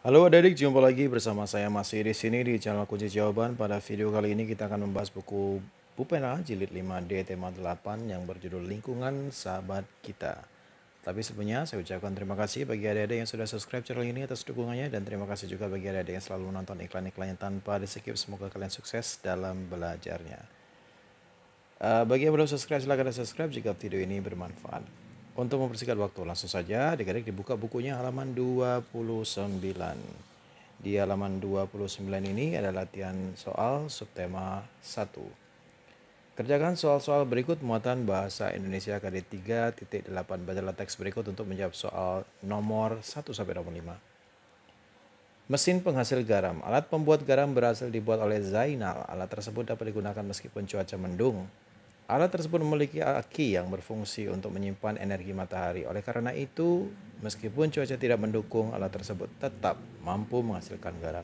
Halo adik-adik, jumpa lagi bersama saya masih di sini di channel Kunci Jawaban. Pada video kali ini kita akan membahas buku Pupena Jilid 5D tema 8 yang berjudul Lingkungan Sahabat Kita. Tapi sebelumnya saya ucapkan terima kasih bagi adik-adik yang sudah subscribe channel ini atas dukungannya, dan terima kasih juga bagi adik-adik yang selalu menonton iklan-iklannya tanpa di-skip. Semoga kalian sukses dalam belajarnya. Bagi yang belum subscribe, silahkan subscribe jika video ini bermanfaat. Untuk mempersingkat waktu, langsung saja adik-adik dibuka bukunya halaman 29. Di halaman 29 ini ada latihan soal subtema 1. Kerjakan soal-soal berikut muatan bahasa Indonesia KD 3.8. Bacalah teks berikut untuk menjawab soal nomor 1 sampai nomor 5. Mesin penghasil garam. Alat pembuat garam berhasil dibuat oleh Zainal. Alat tersebut dapat digunakan meskipun cuaca mendung. Alat tersebut memiliki aki yang berfungsi untuk menyimpan energi matahari. Oleh karena itu, meskipun cuaca tidak mendukung, alat tersebut tetap mampu menghasilkan garam.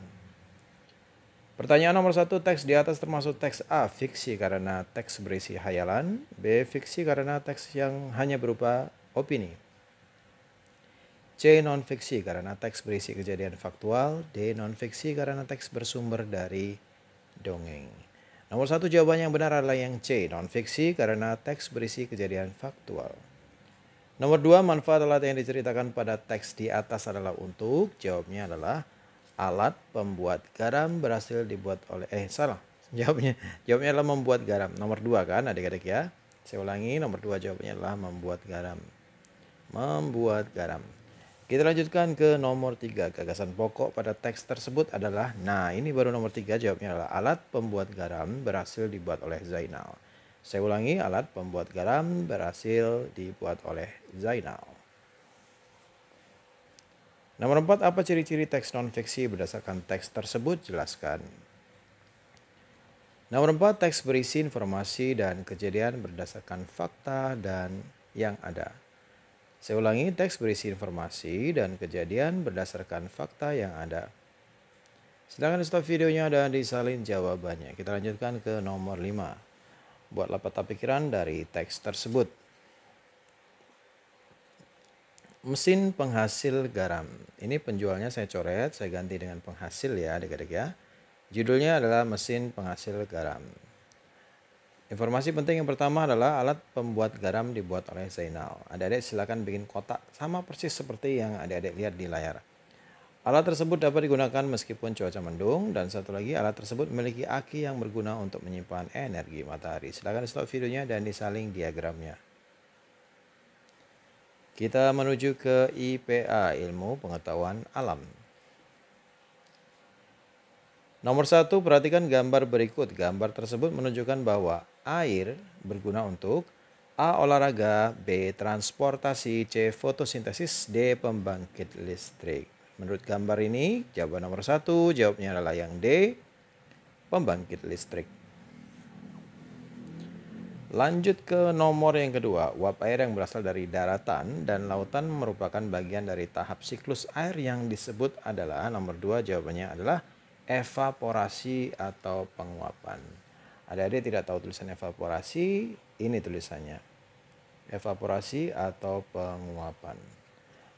Pertanyaan nomor 1, teks di atas termasuk teks A, fiksi karena teks berisi hayalan, B, fiksi karena teks yang hanya berupa opini, C, non-fiksi karena teks berisi kejadian faktual, D, non-fiksi karena teks bersumber dari dongeng. Nomor 1 jawaban yang benar adalah yang C, non-fiksi karena teks berisi kejadian faktual. Nomor 2, manfaat alat yang diceritakan pada teks di atas adalah untuk, jawabnya adalah alat pembuat garam berhasil dibuat oleh, jawabnya adalah membuat garam. Nomor 2 kan adik-adik ya. Saya ulangi, nomor 2 jawabannya adalah membuat garam. Membuat garam. Kita lanjutkan ke nomor 3. Gagasan pokok pada teks tersebut adalah, nah ini baru nomor 3, jawabnya adalah alat pembuat garam berhasil dibuat oleh Zainal. Saya ulangi, alat pembuat garam berhasil dibuat oleh Zainal. Nomor 4, apa ciri-ciri teks non-fiksi berdasarkan teks tersebut? Jelaskan. Nomor 4, teks berisi informasi dan kejadian berdasarkan fakta dan yang ada. Saya ulangi, teks berisi informasi dan kejadian berdasarkan fakta yang ada. Silahkan stop videonya dan disalin jawabannya. Kita lanjutkan ke nomor 5. Buatlah peta pikiran dari teks tersebut. Mesin penghasil garam. Ini penjualnya saya coret, saya ganti dengan penghasil ya adik-adik ya. Judulnya adalah mesin penghasil garam. Informasi penting yang pertama adalah alat pembuat garam dibuat oleh Zainal. Adik-adik silakan bikin kotak sama persis seperti yang adik-adik lihat di layar. Alat tersebut dapat digunakan meskipun cuaca mendung, dan satu lagi, alat tersebut memiliki aki yang berguna untuk menyimpan energi matahari. Silakan stop videonya dan disaling diagramnya. Kita menuju ke IPA, Ilmu Pengetahuan Alam. Nomor 1, perhatikan gambar berikut. Gambar tersebut menunjukkan bahwa air berguna untuk A, olahraga, B, transportasi, C, fotosintesis, D, pembangkit listrik. Menurut gambar ini, jawaban nomor 1, jawabnya adalah yang D, pembangkit listrik. Lanjut ke nomor yang kedua, uap air yang berasal dari daratan dan lautan merupakan bagian dari tahap siklus air yang disebut adalah, nomor 2, jawabannya adalah evaporasi atau penguapan. Adik-adik tidak tahu tulisan evaporasi, ini tulisannya. Evaporasi atau penguapan.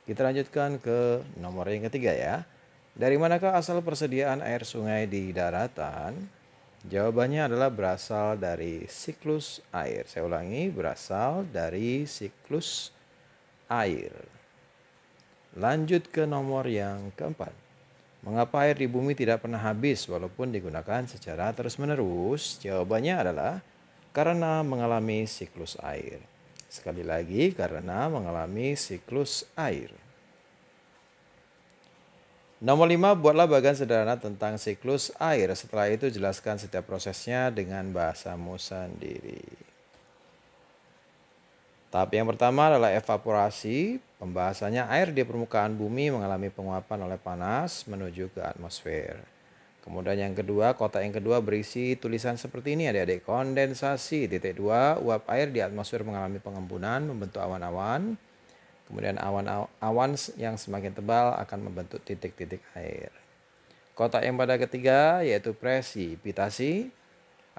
Kita lanjutkan ke nomor yang ketiga ya. Dari manakah asal persediaan air sungai di daratan? Jawabannya adalah berasal dari siklus air. Saya ulangi, berasal dari siklus air. Lanjut ke nomor yang keempat. Mengapa air di bumi tidak pernah habis walaupun digunakan secara terus-menerus? Jawabannya adalah karena mengalami siklus air. Sekali lagi, karena mengalami siklus air. Nomor 5, buatlah bagan sederhana tentang siklus air. Setelah itu jelaskan setiap prosesnya dengan bahasamu sendiri. Tahap yang pertama adalah evaporasi. Pembahasannya, air di permukaan bumi mengalami penguapan oleh panas menuju ke atmosfer. Kemudian yang kedua, kotak yang kedua berisi tulisan seperti ini adik-adik. Kondensasi. Titik 2, uap air di atmosfer mengalami pengembunan membentuk awan-awan. Kemudian awan yang semakin tebal akan membentuk titik-titik air. Kotak yang pada ketiga yaitu presipitasi.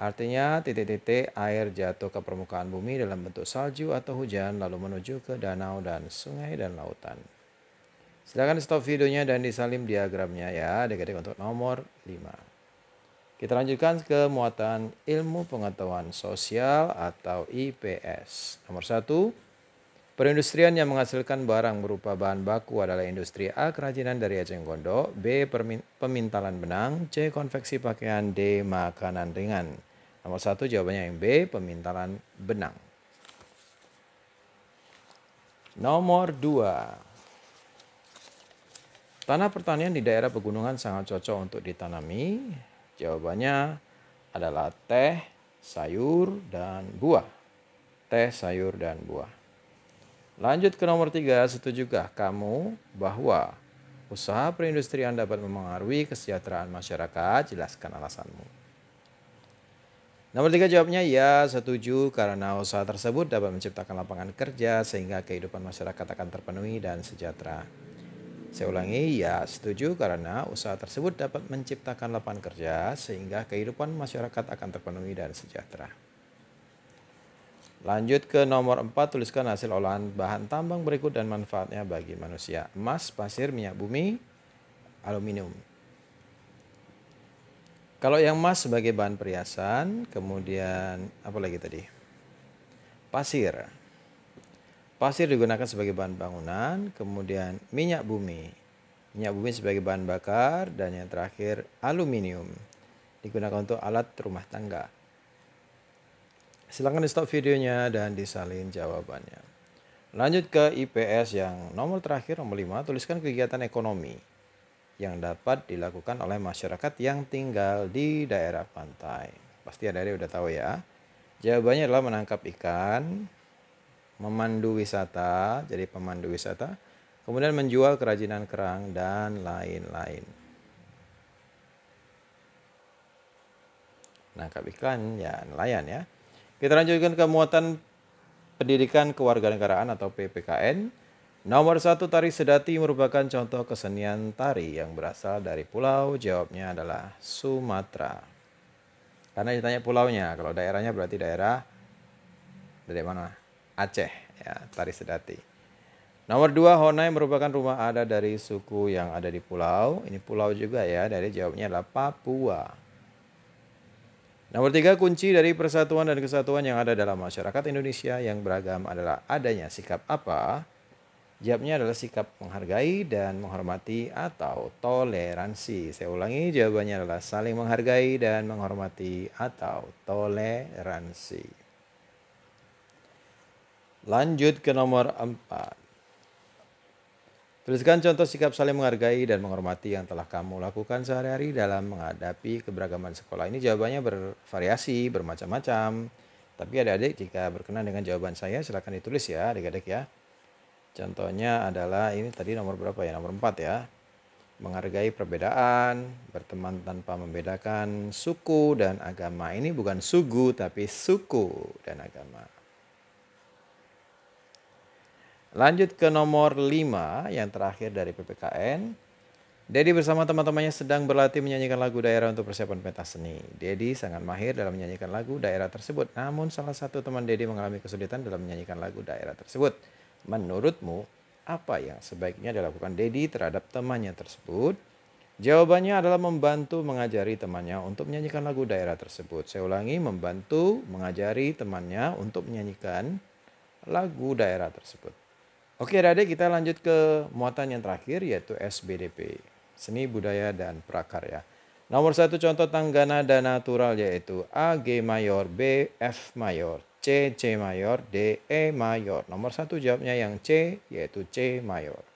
Artinya titik-titik air jatuh ke permukaan bumi dalam bentuk salju atau hujan lalu menuju ke danau dan sungai dan lautan. Silakan di stop videonya dan disalin diagramnya ya adik-adik untuk nomor 5. Kita lanjutkan ke muatan ilmu pengetahuan sosial atau IPS. Nomor 1, perindustrian yang menghasilkan barang berupa bahan baku adalah industri A. Kerajinan dari eceng gondok, B. Pemintalan benang, C. Konveksi pakaian, D. Makanan ringan. Nomor 1 jawabannya yang B. Pemintalan benang. Nomor 2, tanah pertanian di daerah pegunungan sangat cocok untuk ditanami. Jawabannya adalah teh, sayur, dan buah. Teh, sayur, dan buah. Lanjut ke nomor 3, setujukah kamu bahwa usaha perindustrian dapat memengaruhi kesejahteraan masyarakat? Jelaskan alasanmu. Nomor 3 jawabnya ya, setuju karena usaha tersebut dapat menciptakan lapangan kerja sehingga kehidupan masyarakat akan terpenuhi dan sejahtera. Saya ulangi, ya setuju karena usaha tersebut dapat menciptakan lapangan kerja sehingga kehidupan masyarakat akan terpenuhi dan sejahtera. Lanjut ke nomor 4, tuliskan hasil olahan bahan tambang berikut dan manfaatnya bagi manusia. Emas, pasir, minyak bumi, aluminium. Kalau yang emas sebagai bahan perhiasan, kemudian apa lagi tadi? Pasir. Pasir digunakan sebagai bahan bangunan, kemudian minyak bumi. Minyak bumi sebagai bahan bakar, dan yang terakhir aluminium. Digunakan untuk alat rumah tangga. Silakan di stop videonya dan disalin jawabannya. Lanjut ke IPS yang nomor terakhir, nomor 5, tuliskan kegiatan ekonomi yang dapat dilakukan oleh masyarakat yang tinggal di daerah pantai. Pasti adik-adik udah tahu ya. Jawabannya adalah menangkap ikan, memandu wisata, jadi pemandu wisata, kemudian menjual kerajinan kerang, dan lain-lain. Nangkap ikan, ya nelayan ya. Kita lanjutkan ke muatan pendidikan kewarganegaraan atau PPKN. Nomor 1, tari sedati merupakan contoh kesenian tari yang berasal dari pulau. Jawabnya adalah Sumatera. Karena ditanya pulaunya, kalau daerahnya berarti daerah dari mana? Aceh, ya, tari sedati. Nomor 2, Honai merupakan rumah adat dari suku yang ada di pulau. Ini pulau juga ya, dari jawabnya adalah Papua. Nomor 3, kunci dari persatuan dan kesatuan yang ada dalam masyarakat Indonesia yang beragam adalah adanya sikap apa? Jawabnya adalah sikap menghargai dan menghormati atau toleransi. Saya ulangi, jawabannya adalah saling menghargai dan menghormati atau toleransi. Lanjut ke nomor 4. Tuliskan contoh sikap saling menghargai dan menghormati yang telah kamu lakukan sehari-hari dalam menghadapi keberagaman sekolah. Ini jawabannya bervariasi, bermacam-macam. Tapi adik-adik jika berkenan dengan jawaban saya silakan ditulis ya adik-adik ya. Contohnya adalah ini tadi nomor berapa ya? Nomor 4 ya. Menghargai perbedaan, berteman tanpa membedakan suku dan agama. Ini bukan sugu tapi suku dan agama. Lanjut ke nomor 5 yang terakhir dari PPKN. Dedi bersama teman-temannya sedang berlatih menyanyikan lagu daerah untuk persiapan pentas seni. Dedi sangat mahir dalam menyanyikan lagu daerah tersebut. Namun salah satu teman Dedi mengalami kesulitan dalam menyanyikan lagu daerah tersebut. Menurutmu, apa yang sebaiknya dilakukan Dedi terhadap temannya tersebut? Jawabannya adalah membantu mengajari temannya untuk menyanyikan lagu daerah tersebut. Saya ulangi, membantu mengajari temannya untuk menyanyikan lagu daerah tersebut. Oke adik-adik, kita lanjut ke muatan yang terakhir yaitu SBDP, Seni Budaya dan Prakarya. Nomor 1 contoh tangga nada natural yaitu A G mayor, B F mayor, C C mayor, D E mayor. Nomor 1 jawabnya yang C yaitu C mayor.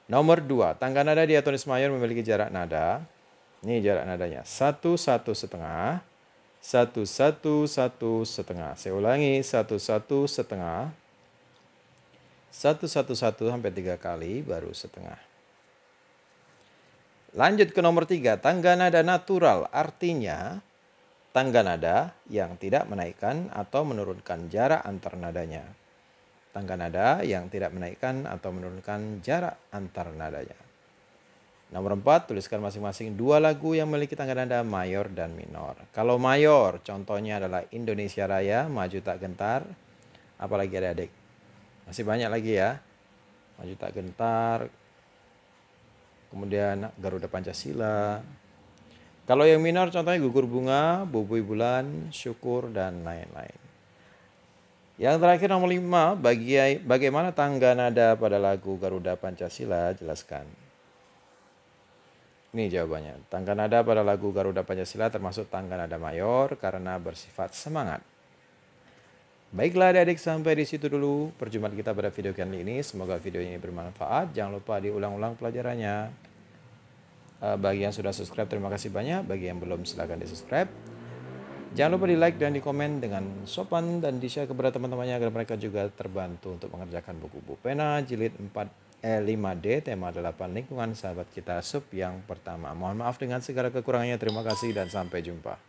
Nomor 2, tangga nada diatonis mayor memiliki jarak nada. Ini jarak nadanya 1 1 setengah, 1 1 1 setengah. Saya ulangi 1 1 setengah. 1 1 1 sampai 3 kali baru setengah. Lanjut ke nomor 3, tangga nada natural artinya tangga nada yang tidak menaikkan atau menurunkan jarak antar nadanya. Tangga nada yang tidak menaikkan atau menurunkan jarak antar nadanya. Nomor 4, tuliskan masing-masing 2 lagu yang memiliki tangga nada mayor dan minor. Kalau mayor contohnya adalah Indonesia Raya, Maju Tak Gentar. Apalagi adik-adik? Masih banyak lagi ya. Maju Tak Gentar, kemudian Garuda Pancasila. Kalau yang minor contohnya Gugur Bunga, Bubui Bulan, Syukur, dan lain-lain. Yang terakhir nomor 5, bagaimana tangga nada pada lagu Garuda Pancasila? Jelaskan. Ini jawabannya. Tangga nada pada lagu Garuda Pancasila termasuk tangga nada mayor karena bersifat semangat. Baiklah adik-adik, sampai di situ dulu perjumpaan kita pada video kali ini. Semoga video ini bermanfaat. Jangan lupa diulang-ulang pelajarannya. Bagi yang sudah subscribe, terima kasih banyak. Bagi yang belum, silahkan di subscribe. Jangan lupa di like dan di komen dengan sopan dan di share kepada teman-temannya agar mereka juga terbantu untuk mengerjakan buku Bupena jilid 5D tema 8 lingkungan sahabat kita sub yang pertama. Mohon maaf dengan segala kekurangannya. Terima kasih dan sampai jumpa.